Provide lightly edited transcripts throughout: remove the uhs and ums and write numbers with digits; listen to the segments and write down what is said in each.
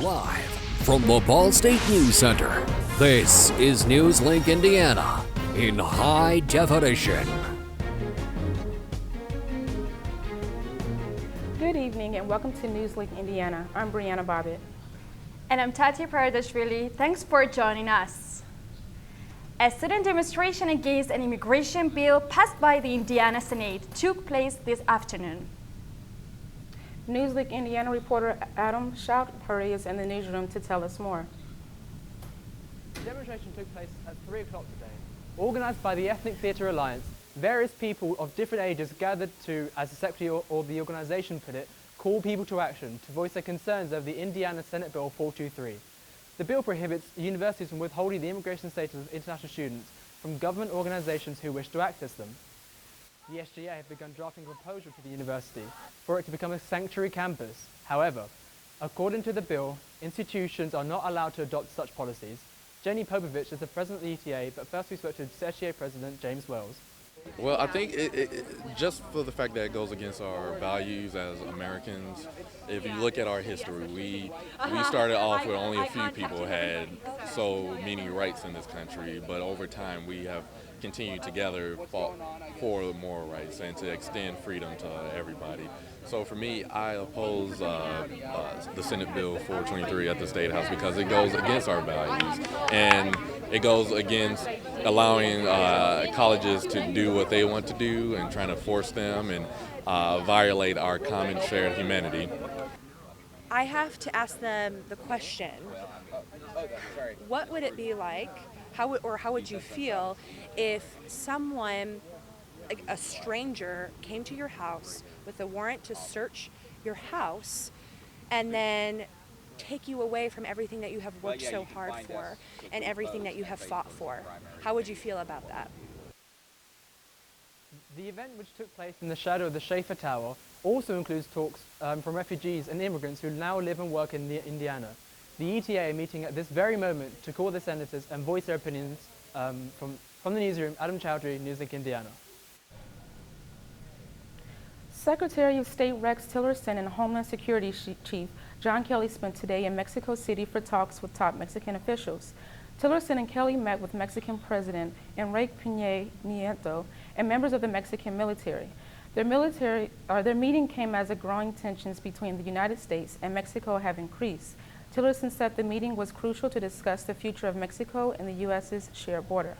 Live from the Ball State News Center, this is NEWSLINK Indiana in high definition. Good evening and welcome to NEWSLINK Indiana. I'm Brianna Bobbitt. And I'm Tatia Paradashvili. Thanks for joining us. A student demonstration against an immigration bill passed by the Indiana Senate took place this afternoon. NEWSLINK Indiana reporter Adam Shout-Hurry is in the newsroom to tell us more. The demonstration took place at 3 o'clock today. Organized by the Ethnic Theatre Alliance, various people of different ages gathered to, as the secretary or the organization put it, call people to action to voice their concerns over the Indiana Senate Bill 423. The bill prohibits universities from withholding the immigration status of international students from government organizations who wish to access them. The SGA have begun drafting a proposal to the university for it to become a sanctuary campus. However, according to the bill, institutions are not allowed to adopt such policies. Jenny Popovich is the president of the ETA, but first we spoke to SGA president James Wells. Well, I think just for the fact that it goes against our values as Americans. If you look at our history, we started off with only a few people had so many rights in this country, but over time we have continued together fought for more rights and to extend freedom to everybody. So for me, I oppose the Senate Bill 423 at the State House because it goes against our values and it goes against allowing colleges to do what they want to do and trying to force them and violate our common shared humanity. I have to ask them the question, what would it be like, how would you feel if someone, like a stranger, came to your house with a warrant to search your house and then take you away from everything that you have worked so hard for and everything that you have fought for? How would you feel about that? The event, which took place in the shadow of the Schaefer Tower, also includes talks from refugees and immigrants who now live and work in Indiana. The ETA are meeting at this very moment to call the senators and voice their opinions. From the newsroom, Adam Chowdhury, NEWSLINK Indiana. Secretary of State Rex Tillerson and Homeland Security Chief John Kelly spent today in Mexico City for talks with top Mexican officials. Tillerson and Kelly met with Mexican President Enrique Peña Nieto and members of the Mexican military. Their meeting came as the growing tensions between the United States and Mexico have increased. Tillerson said the meeting was crucial to discuss the future of Mexico and the U.S.'s shared border.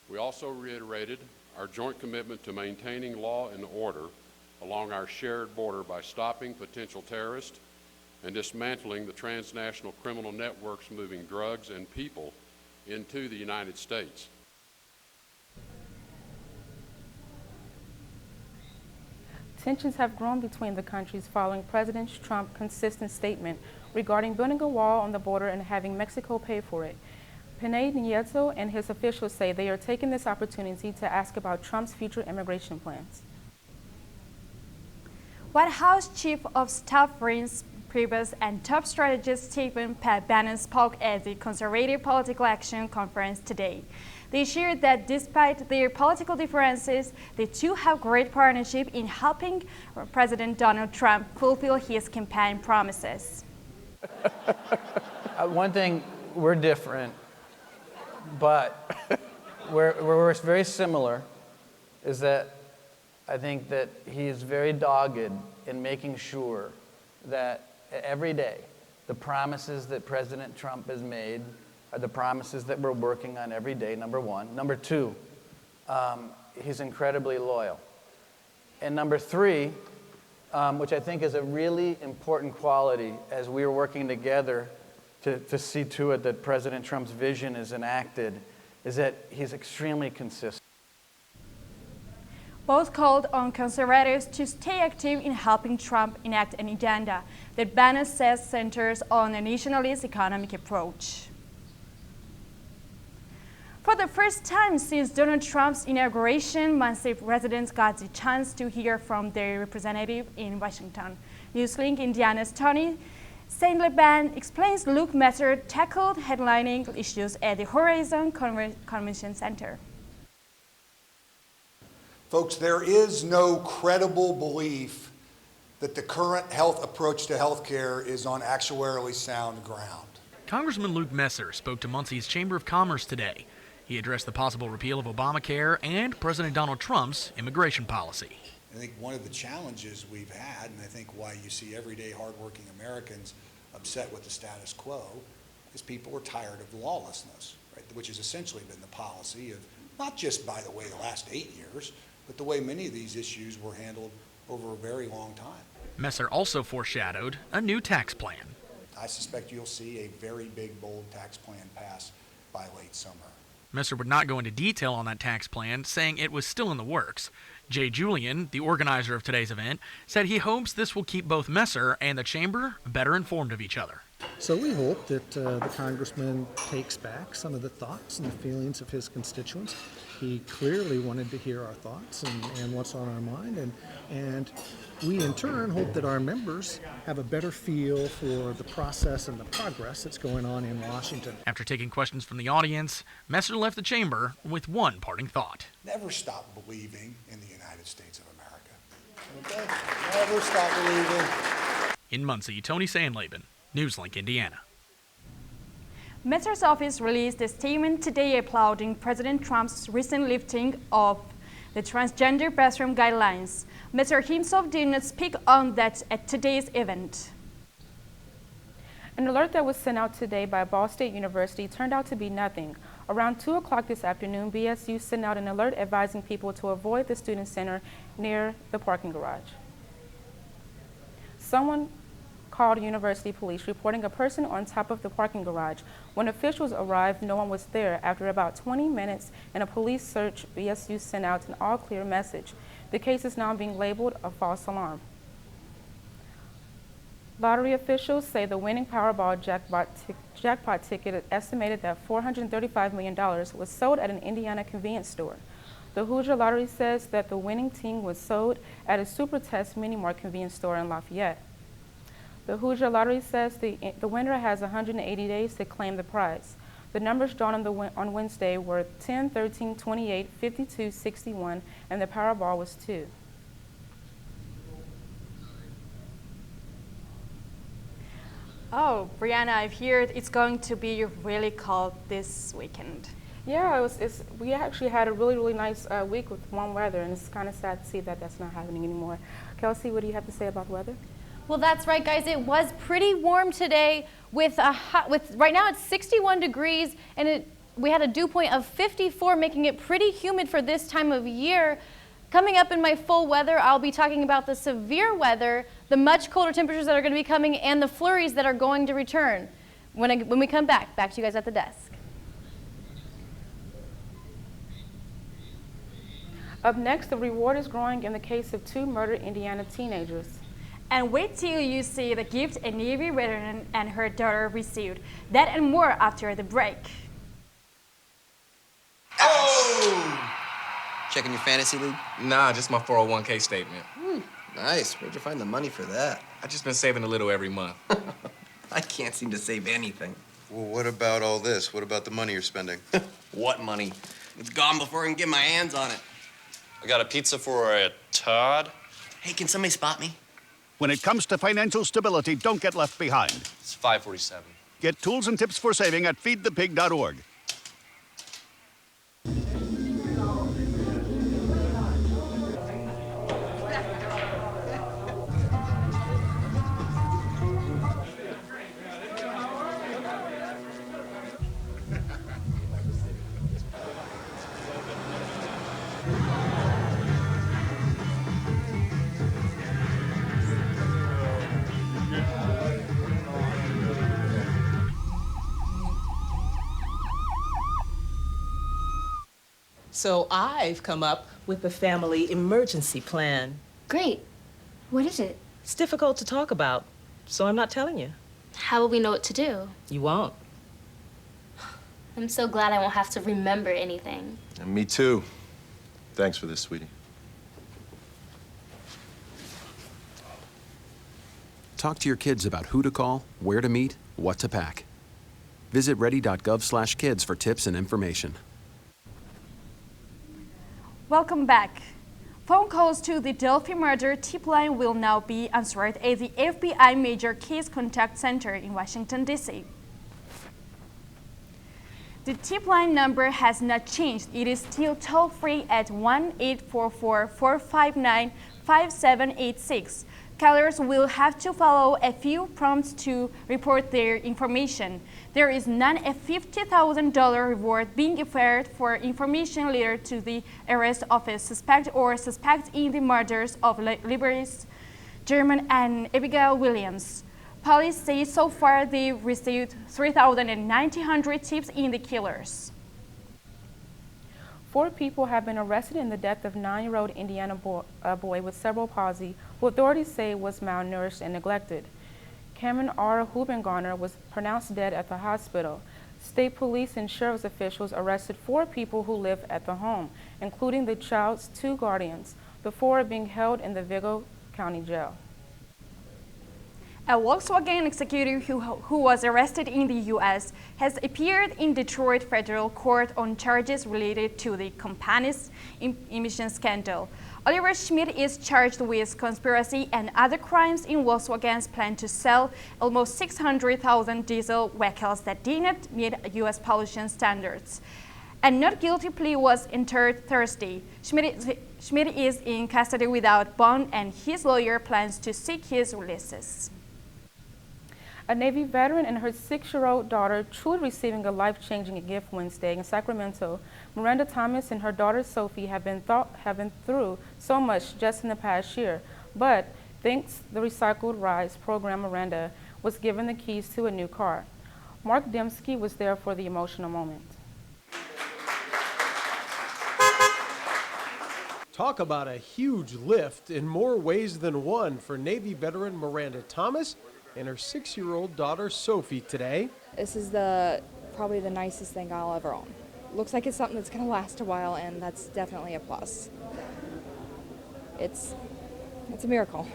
We also reiterated our joint commitment to maintaining law and order along our shared border by stopping potential terrorists and dismantling the transnational criminal networks moving drugs and people into the United States. Tensions have grown between the countries following President Trump's consistent statement regarding building a wall on the border and having Mexico pay for it. Peña Nieto and his officials say they are taking this opportunity to ask about Trump's future immigration plans. White House Chief of Staff Reince Priebus and top strategist Stephen Pat Bannon spoke at the Conservative Political Action Conference today. They shared that despite their political differences, the two have great partnership in helping President Donald Trump fulfill his campaign promises. One thing, we're different, but we're very similar, is that I think that he is very dogged in making sure that every day the promises that President Trump has made are the promises that we're working on every day, number one. Number two, he's incredibly loyal. And number three, which I think is a really important quality as we are working together to see to it that President Trump's vision is enacted, is that he's extremely consistent. Both called on conservatives to stay active in helping Trump enact an agenda that Bannon says centers on a nationalist economic approach. For the first time since Donald Trump's inauguration, Muncie residents got the chance to hear from their representative in Washington. NEWSLINK Indiana's Tony St. Leban explains Luke Messer tackled headlining issues at the Horizon Convention Center. Folks, there is no credible belief that the current health approach to health care is on actuarially sound ground. Congressman Luke Messer spoke to Muncie's Chamber of Commerce today. He addressed the possible repeal of Obamacare and President Donald Trump's immigration policy. I think one of the challenges we've had, and I think why you see everyday hardworking Americans upset with the status quo, is people are tired of lawlessness, right? Which has essentially been the policy of not just, by the way, the last 8 years, but the way many of these issues were handled over a very long time. Messer also foreshadowed a new tax plan. I suspect you'll see a very big, bold tax plan pass by late summer. Messer would not go into detail on that tax plan, saying it was still in the works. Jay Julian, the organizer of today's event, said he hopes this will keep both Messer and the chamber better informed of each other. So we hope that the congressman takes back some of the thoughts and the feelings of his constituents. He clearly wanted to hear our thoughts and what's on our mind, and we in turn hope that our members have a better feel for the process and the progress that's going on in Washington. After taking questions from the audience, Messer left the chamber with one parting thought. Never stop believing in the United States of America. Okay? Never stop believing. In Muncie, Tony Sandlaben, NEWSLINK, Indiana. Messer's office released a statement today applauding President Trump's recent lifting of the transgender bathroom guidelines. Messer himself did not speak on that at today's event. An alert that was sent out today by Ball State University turned out to be nothing. Around 2 o'clock this afternoon, BSU sent out an alert advising people to avoid the student center near the parking garage. Someone called university police reporting a person on top of the parking garage. When officials arrived, no one was there. After about 20 minutes and a police search, BSU sent out an all-clear message. The case is now being labeled a false alarm. Lottery officials say the winning Powerball jackpot ticket estimated that $435 million was sold at an Indiana convenience store. The Hoosier Lottery says that the winning team was sold at a Super Test Mini Mart convenience store in Lafayette. The Hoosier Lottery says the winner has 180 days to claim the prize. The numbers drawn on Wednesday were 10, 13, 28, 52, 61, and the Powerball was 2. Oh, Brianna, I've heard it's going to be really cold this weekend. Yeah, we actually had a really, really nice week with warm weather, and it's kind of sad to see that that's not happening anymore. Kelsey, what do you have to say about the weather? Well, that's right, guys. It was pretty warm today with right now it's 61 degrees, and we had a dew point of 54, making it pretty humid for this time of year. Coming up in my full weather, I'll be talking about the severe weather, the much colder temperatures that are going to be coming, and the flurries that are going to return when we come back. Back to you guys at the desk. Up next, the reward is growing in the case of 2 murdered Indiana teenagers. And wait till you see the gift a Navy veteran and her daughter received. That and more after the break. Oh! Checking your fantasy league? Nah, just my 401k statement. Nice. Where'd you find the money for that? I just been saving a little every month. I can't seem to save anything. Well, what about all this? What about the money you're spending? What money? It's gone before I can get my hands on it. I got a pizza for a Todd. Hey, can somebody spot me? When it comes to financial stability, don't get left behind. It's 547. Get tools and tips for saving at feedthepig.org. So I've come up with the family emergency plan. Great. What is it? It's difficult to talk about, so I'm not telling you. How will we know what to do? You won't. I'm so glad I won't have to remember anything. And me too. Thanks for this, sweetie. Talk to your kids about who to call, where to meet, what to pack. Visit ready.gov/kids for tips and information. Welcome back. Phone calls to the Delphi murder tip line will now be answered at the FBI Major Case Contact Center in Washington, D.C. The tip line number has not changed. It is still toll-free at 1-844-459-5786. Callers will have to follow a few prompts to report their information. There is not a $50,000 reward being offered for information leaded to the arrest of a suspect or suspects in the murders of Liberty's German and Abigail Williams. Police say so far they received 3,900 tips in the killers. 4 people have been arrested in the death of 9-year-old Indiana boy with cerebral palsy, who authorities say was malnourished and neglected. Cameron R. Hubengarner was pronounced dead at the hospital. State police and sheriff's officials arrested 4 people who live at the home, including the child's 2 guardians. The 4 are being held in the Vigo County Jail. A Volkswagen executive who was arrested in the U.S. has appeared in Detroit federal court on charges related to the company's emission scandal. Oliver Schmidt is charged with conspiracy and other crimes in Volkswagen's plan to sell almost 600,000 diesel vehicles that did not meet U.S. pollution standards. A not guilty plea was entered Thursday. Schmidt is in custody without bond, and his lawyer plans to seek his releases. A Navy veteran and her 6-year-old daughter truly receiving a life-changing gift Wednesday in Sacramento. Miranda Thomas and her daughter Sophie have been through so much just in the past year. But thanks to the Recycled Rides program, Miranda was given the keys to a new car. Mark Dembski was there for the emotional moment. Talk about a huge lift in more ways than one for Navy veteran Miranda Thomas and her 6-year-old daughter Sophie today. This is probably the nicest thing I'll ever own. Looks like it's something that's going to last a while, and that's definitely a plus. It's a miracle.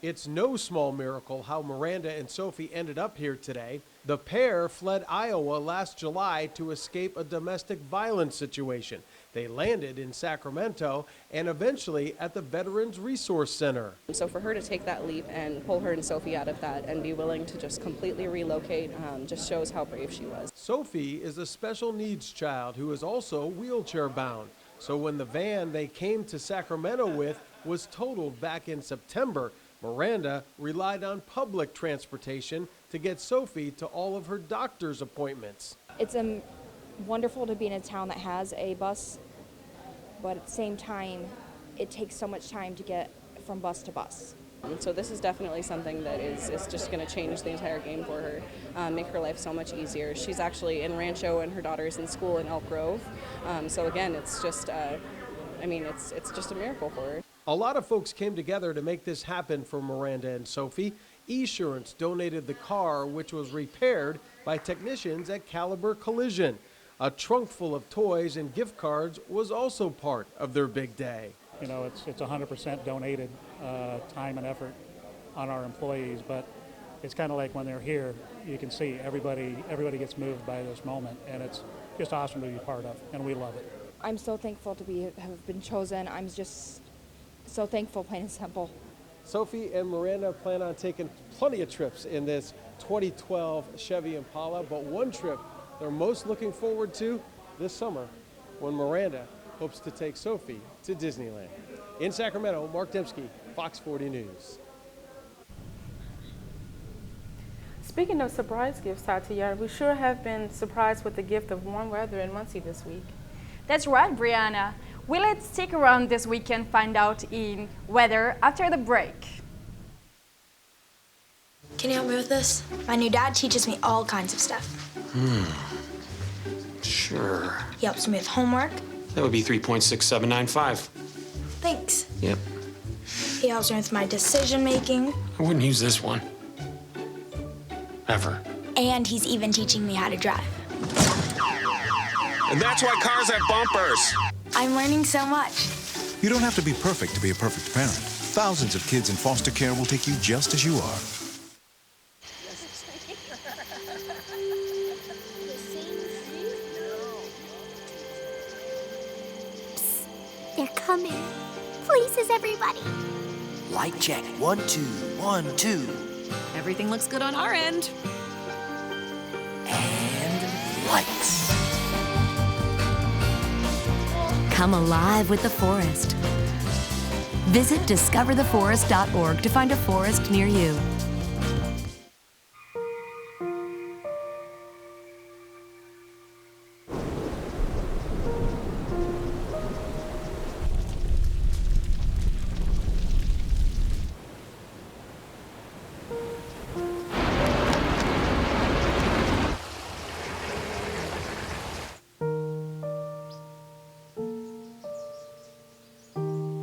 It's no small miracle how Miranda and Sophie ended up here today. The pair fled Iowa last July to escape a domestic violence situation. They landed in Sacramento and eventually at the Veterans Resource Center. So for her to take that leap and pull her and Sophie out of that and be willing to just completely relocate just shows how brave she was. Sophie is a special needs child who is also wheelchair bound. So when the van they came to Sacramento with was totaled back in September, Miranda relied on public transportation to get Sophie to all of her doctor's appointments. It's wonderful to be in a town that has a bus, but at the same time, it takes so much time to get from bus to bus. So this is definitely something that is just going to change the entire game for her, make her life so much easier. She's actually in Rancho and her daughter's in school in Elk Grove. So again, it's just, it's just a miracle for her. A lot of folks came together to make this happen for Miranda and Sophie. Esurance donated the car, which was repaired by technicians at Caliber Collision. A trunk full of toys and gift cards was also part of their big day. You know, it's 100% donated time and effort on our employees, but it's kind of like when they're here, you can see everybody gets moved by this moment, and it's just awesome to be part of, and we love it. I'm so thankful to have been chosen. I'm just so thankful, plain and simple. Sophie and Miranda plan on taking plenty of trips in this 2012 Chevy Impala, but one trip they're most looking forward to this summer when Miranda hopes to take Sophie to Disneyland. In Sacramento, Mark Dembski, Fox 40 News. Speaking of surprise gifts, Tatia, we sure have been surprised with the gift of warm weather in Muncie this week. That's right, Brianna. Will it stick around this week and find out in weather after the break? Can you help me with this? My new dad teaches me all kinds of stuff. Sure. He helps me with homework. That would be 3.6795. Thanks. Yep. He helps me with my decision making. I wouldn't use this one. Ever. And he's even teaching me how to drive. And that's why cars have bumpers. I'm learning so much. You don't have to be perfect to be a perfect parent. Thousands of kids in foster care will take you just as you are. They're coming. places, everybody. Light check. 1, 2, 1, 2. Everything looks good on our end. And lights. Come alive with the forest. Visit discovertheforest.org to find a forest near you.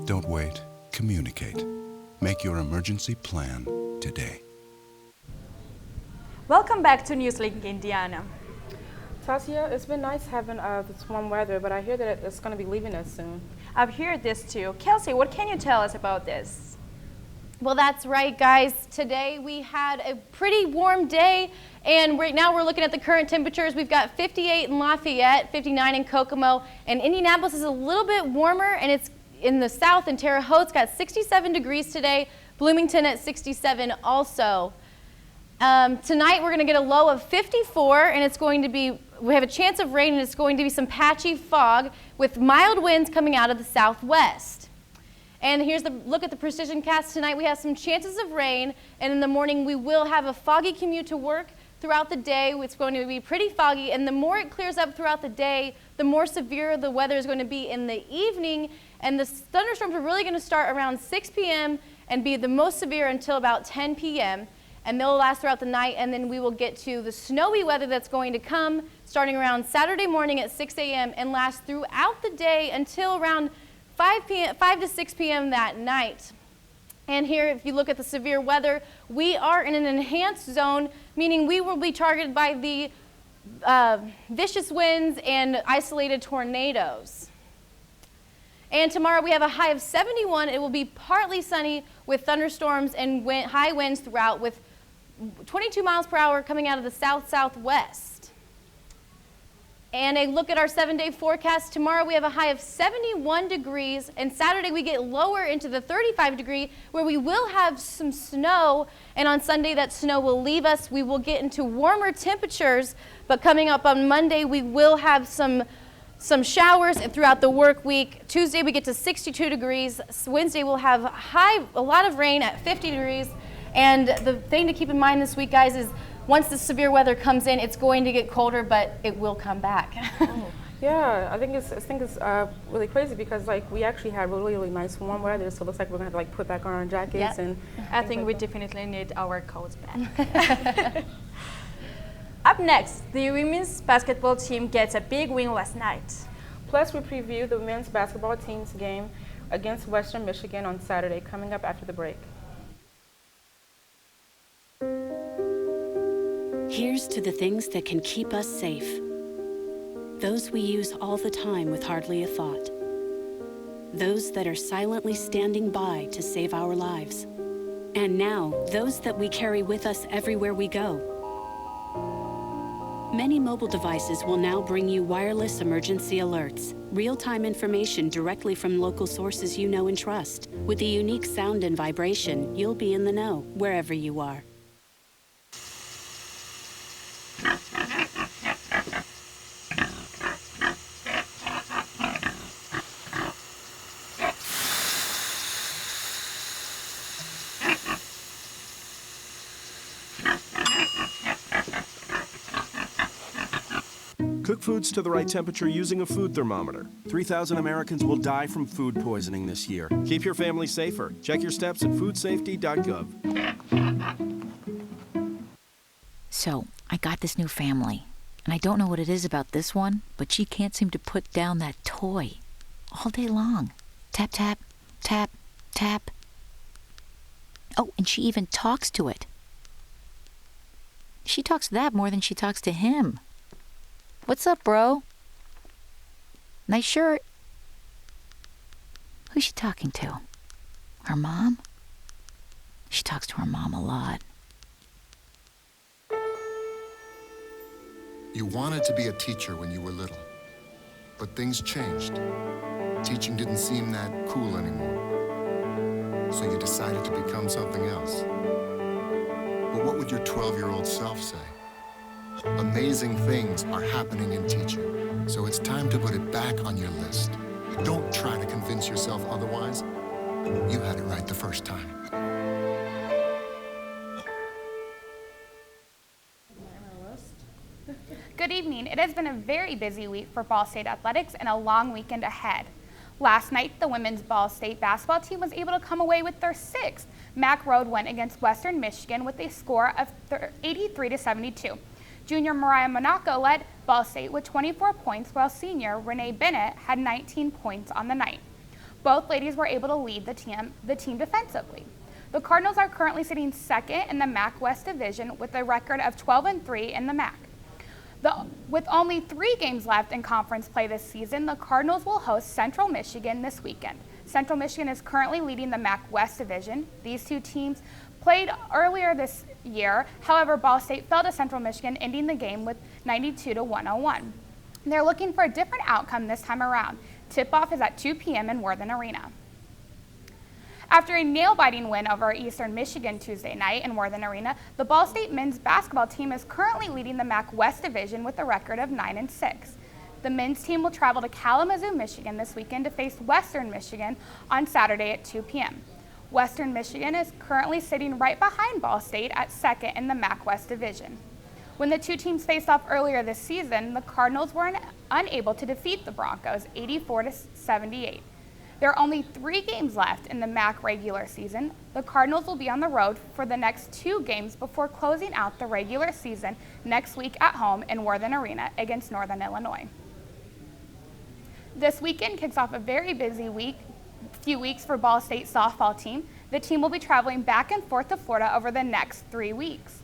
Don't wait. Communicate. Make your emergency plan today. Welcome back to NewsLink Indiana. Tatia, it's been nice having this warm weather, but I hear that it's going to be leaving us soon. I've heard this too. Kelsey, what can you tell us about this? Well, that's right, guys. Today we had a pretty warm day, and right now we're looking at the current temperatures. We've got 58 in Lafayette, 59 in Kokomo, and Indianapolis is a little bit warmer, and it's in the south in Terre Haute. It's got 67 degrees today. Bloomington at 67 also. Tonight we're going to get a low of 54, and it's going to be, we have a chance of rain, and it's going to be some patchy fog with mild winds coming out of the southwest. And here's the look at the precision cast tonight. We have some chances of rain, and in the morning we will have a foggy commute to work. Throughout the day, it's going to be pretty foggy, and the more it clears up throughout the day, the more severe the weather is going to be in the evening, and the thunderstorms are really going to start around 6 p.m. and be the most severe until about 10 p.m., and they'll last throughout the night, and then we will get to the snowy weather that's going to come starting around Saturday morning at 6 a.m. and last throughout the day until around 5 to 6 p.m. that night. And here, if you look at the severe weather, we are in an enhanced zone, meaning we will be targeted by the vicious winds and isolated tornadoes. And tomorrow we have a high of 71. It will be partly sunny with thunderstorms and high winds throughout with 22 miles per hour coming out of the south-southwest. And a look at our 7-day forecast. Tomorrow we have a high of 71 degrees, and Saturday we get lower into the 35 degree where we will have some snow, and on Sunday that snow will leave us. We will get into warmer temperatures, but coming up on Monday we will have some showers throughout the work week. Tuesday we get to 62 degrees. Wednesday we'll have a lot of rain at 50 degrees. And the thing to keep in mind this week, guys, is once the severe weather comes in, it's going to get colder, but it will come back. Yeah, I think it's really crazy because like we actually had really nice warm weather, so it looks like we're gonna have to like put back on our jackets. Yep. And I think we definitely need our coats back. Up next, the women's basketball team gets a big win last night. Plus, we preview the men's basketball team's game against Western Michigan on Saturday, coming up after the break. Here's to the things that can keep us safe. Those we use all the time with hardly a thought. Those that are silently standing by to save our lives. And now, those that we carry with us everywhere we go. Many mobile devices will now bring you wireless emergency alerts, real-time information directly from local sources you know and trust. With the unique sound and vibration, you'll be in the know, wherever you are. Cook foods to the right temperature using a food thermometer. 3,000 Americans will die from food poisoning this year. Keep your family safer. Check your steps at foodsafety.gov. So, I got this new family, and I don't know what it is about this one, but she can't seem to put down that toy all day long. Tap, tap, tap, tap. Oh, and she even talks to it. She talks to that more than she talks to him. What's up, bro? Nice shirt. Who's she talking to? Her mom? She talks to her mom a lot. You wanted to be a teacher when you were little, but things changed. Teaching didn't seem that cool anymore. so you decided to become something else. But what would your 12-year-old self say? Amazing things are happening in teaching, so it's time to put it back on your list. Don't try to convince yourself otherwise. You had it right the first time. Good evening. It has been a very busy week for Ball State athletics and a long weekend ahead. Last night, the women's Ball State basketball team was able to come away with their 6th MAC road win against Western Michigan with a score of 83-72. Junior Mariah Monaco led Ball State with 24 points, while senior Renee Bennett had 19 points on the night. Both ladies were able to lead the team defensively. The Cardinals are currently sitting 2nd in the MAC West Division with a record of 12-3 in the MAC. With only 3 games left in conference play this season, the Cardinals will host Central Michigan this weekend. Central Michigan is currently leading the MAC West Division. These two teams played earlier this year. However, Ball State fell to Central Michigan, ending the game with 92-101. They're looking for a different outcome this time around. Tip-off is at 2 p.m. in Worthen Arena. After a nail-biting win over Eastern Michigan Tuesday night in Worthen Arena, the Ball State men's basketball team is currently leading the MAC West Division with a record of 9-6. The men's team will travel to Kalamazoo, Michigan this weekend to face Western Michigan on Saturday at 2 p.m. Western Michigan is currently sitting right behind Ball State at 2nd in the MAC West Division. When the two teams faced off earlier this season, the Cardinals were unable to defeat the Broncos 84-78. There are only 3 games left in the MAC regular season. The Cardinals will be on the road for the next 2 games before closing out the regular season next week at home in Worthen Arena against Northern Illinois. This weekend kicks off a very busy few weeks for Ball State softball team. The team will be traveling back and forth to Florida over the next 3 weeks.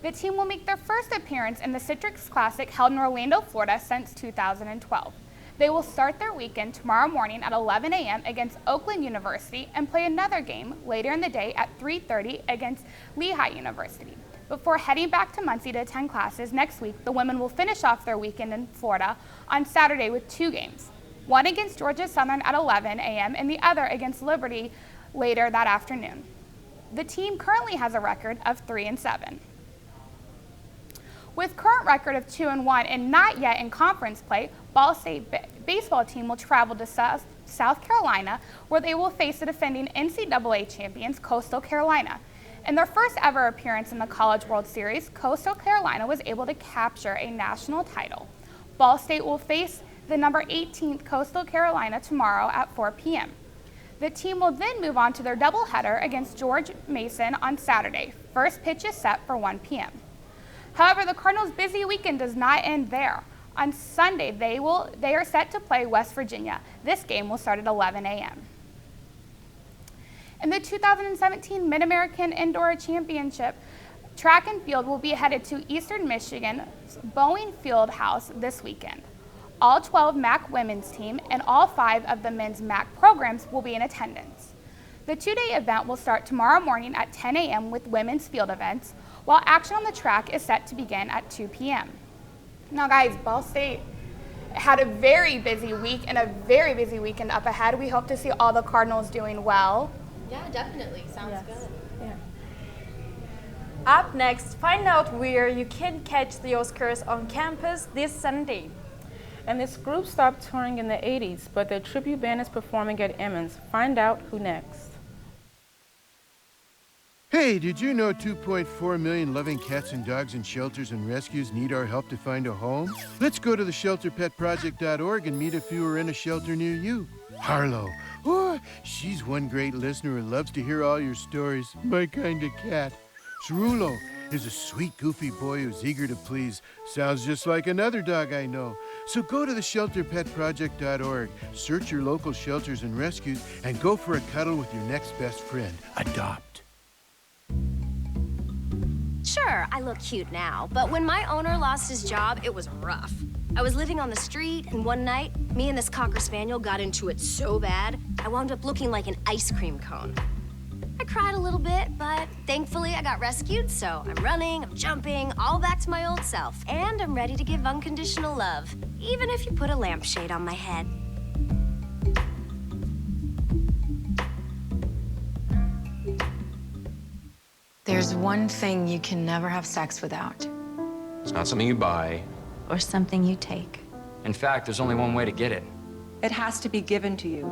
The team will make their first appearance in the Citrix Classic held in Orlando, Florida since 2012. They will start their weekend tomorrow morning at 11 a.m. against Oakland University and play another game later in the day at 3:30 against Lehigh University. Before heading back to Muncie to attend classes next week, the women will finish off their weekend in Florida on Saturday with 2 games, one against Georgia Southern at 11 a.m. and the other against Liberty later that afternoon. The team currently has a record of 3-7. With current record of 2-1 and not yet in conference play, Ball State baseball team will travel to South Carolina, where they will face the defending NCAA champions, Coastal Carolina. In their first ever appearance in the College World Series, Coastal Carolina was able to capture a national title. Ball State will face the number 18th Coastal Carolina tomorrow at 4 p.m. The team will then move on to their doubleheader against George Mason on Saturday. First pitch is set for 1 p.m. However, the Cardinals' busy weekend does not end there. On Sunday, they are set to play West Virginia. This game will start at 11 a.m. In the 2017 Mid-American Indoor Championship, track and field will be headed to Eastern Michigan's Boeing Fieldhouse this weekend. All 12 MAC women's team and all 5 of the men's MAC programs will be in attendance. The 2-day event will start tomorrow morning at 10 a.m. with women's field events, while action on the track is set to begin at 2 p.m. Now guys, Ball State had a very busy week and a very busy weekend up ahead. We hope to see all the Cardinals doing well. Yeah, definitely. Sounds good. Yeah. Up next, find out where you can catch the Oscars on campus this Sunday. And this group stopped touring in the 80s, but their tribute band is performing at Emmons. Find out who next. Hey, did you know 2.4 million loving cats and dogs in shelters and rescues need our help to find a home? Let's go to theshelterpetproject.org and meet if you are in a shelter near you. Harlow, oh, she's one great listener and loves to hear all your stories. My kind of cat. Cerulo is a sweet, goofy boy who's eager to please. Sounds just like another dog I know. So go to theshelterpetproject.org, search your local shelters and rescues, and go for a cuddle with your next best friend. Adopt. Sure, I look cute now, but when my owner lost his job, it was rough. I was living on the street, and one night, me and this Cocker Spaniel got into it so bad, I wound up looking like an ice cream cone. I cried a little bit, but thankfully I got rescued, so I'm running, I'm jumping, all back to my old self, and I'm ready to give unconditional love, even if you put a lampshade on my head. There's one thing you can never have sex without. It's not something you buy. Or something you take. In fact, there's only one way to get it. It has to be given to you,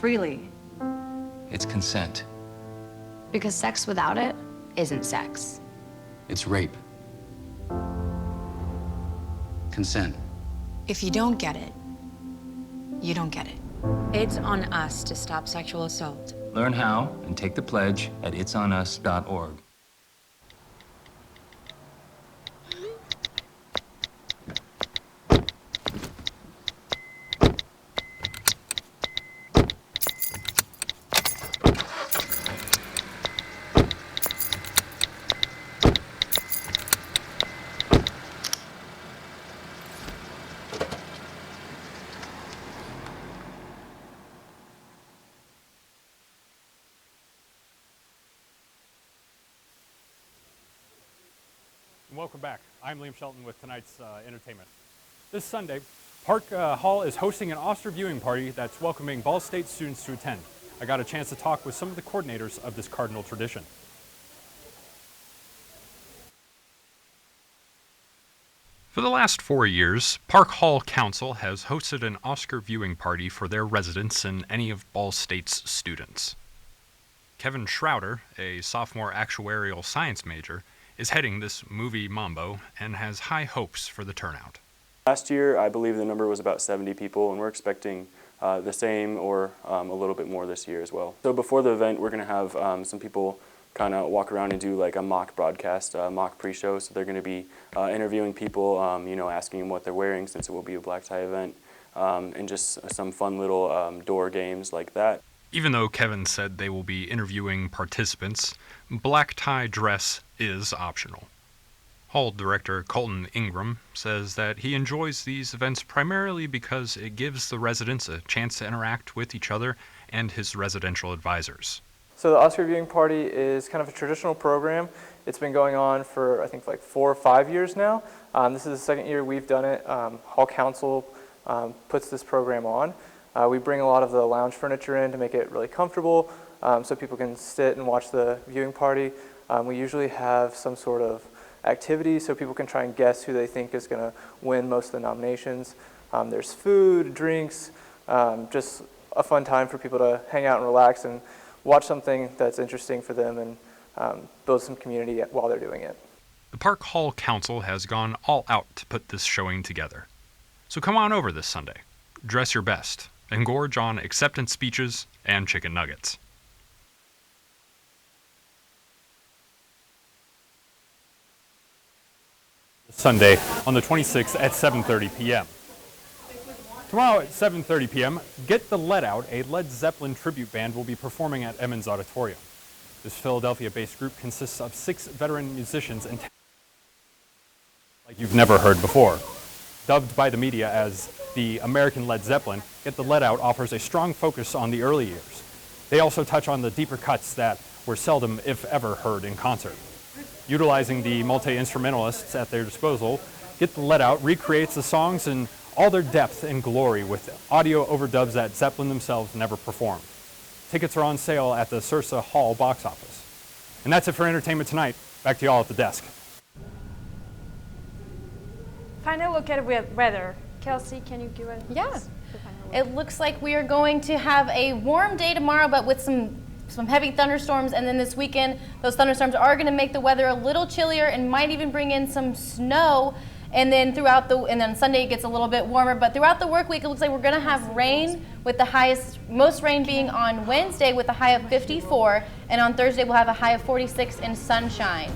freely. It's consent. Because sex without it isn't sex. It's rape. Consent. If you don't get it, you don't get it. It's on us to stop sexual assault. Learn how and take the pledge at itsonus.org. Welcome back. I'm Liam Shelton with tonight's entertainment. This Sunday, Park Hall is hosting an Oscar viewing party that's welcoming Ball State students to attend. I got a chance to talk with some of the coordinators of this cardinal tradition. For the last 4 years, Park Hall Council has hosted an Oscar viewing party for their residents and any of Ball State's students. Kevin Schroeder, a sophomore actuarial science major, is heading this movie mambo and has high hopes for the turnout. Last year, I believe the number was about 70 people, and we're expecting the same or a little bit more this year as well. So before the event, we're going to have some people kind of walk around and do like a mock broadcast, mock pre-show. So they're going to be interviewing people, you know, asking them what they're wearing since it will be a black tie event, and just some fun little door games like that. Even though Kevin said they will be interviewing participants, black tie dress is optional. Hall director Colton Ingram says that he enjoys these events primarily because it gives the residents a chance to interact with each other and his residential advisors. So the Oscar viewing party is kind of a traditional program. It's been going on for I think like 4 or 5 years now. This is the second year we've done it. Hall Council puts this program on. We bring a lot of the lounge furniture in to make it really comfortable so people can sit and watch the viewing party. We usually have some sort of activity so people can try and guess who they think is going to win most of the nominations. There's food, drinks, just a fun time for people to hang out and relax and watch something that's interesting for them and build some community while they're doing it. The Park Hall Council has gone all out to put this showing together. So come on over this Sunday. Dress your best and gorge on acceptance speeches and chicken nuggets. Sunday on the 26th at 7:30 p.m. Tomorrow at 7:30 p.m., Get the Let Out, a Led Zeppelin tribute band, will be performing at Emmons Auditorium. This Philadelphia-based group consists of 6 veteran musicians and like you've never heard before. Dubbed by the media as the American Led Zeppelin, Get the Let Out offers a strong focus on the early years. They also touch on the deeper cuts that were seldom, if ever, heard in concert. Utilizing the multi-instrumentalists at their disposal, Get the Let Out recreates the songs in all their depth and glory with audio overdubs that Zeppelin themselves never performed. Tickets are on sale at the Sursa Hall box office. And that's it for entertainment tonight. Back to y'all at the desk. Final look at weather. Kelsey, can you give us? Yeah. It looks like we are going to have a warm day tomorrow, but with some heavy thunderstorms, and then this weekend, those thunderstorms are going to make the weather a little chillier and might even bring in some snow. And then and then Sunday it gets a little bit warmer, but throughout the work week, it looks like we're going to have rain with the most rain being on Wednesday with a high of 54, and on Thursday we'll have a high of 46 and sunshine.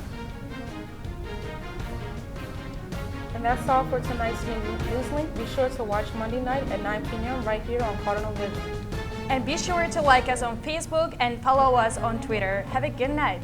And that's all for tonight's NewsLink. Be sure to watch Monday night at 9 p.m. right here on Cardinal Vision. And be sure to like us on Facebook and follow us on Twitter. Have a good night.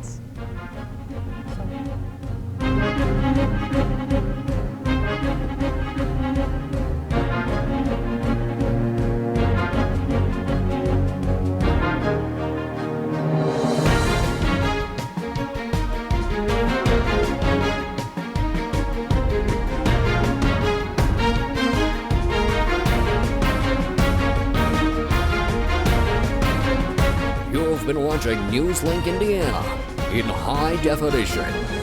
You've been watching NewsLink Indiana. in high definition.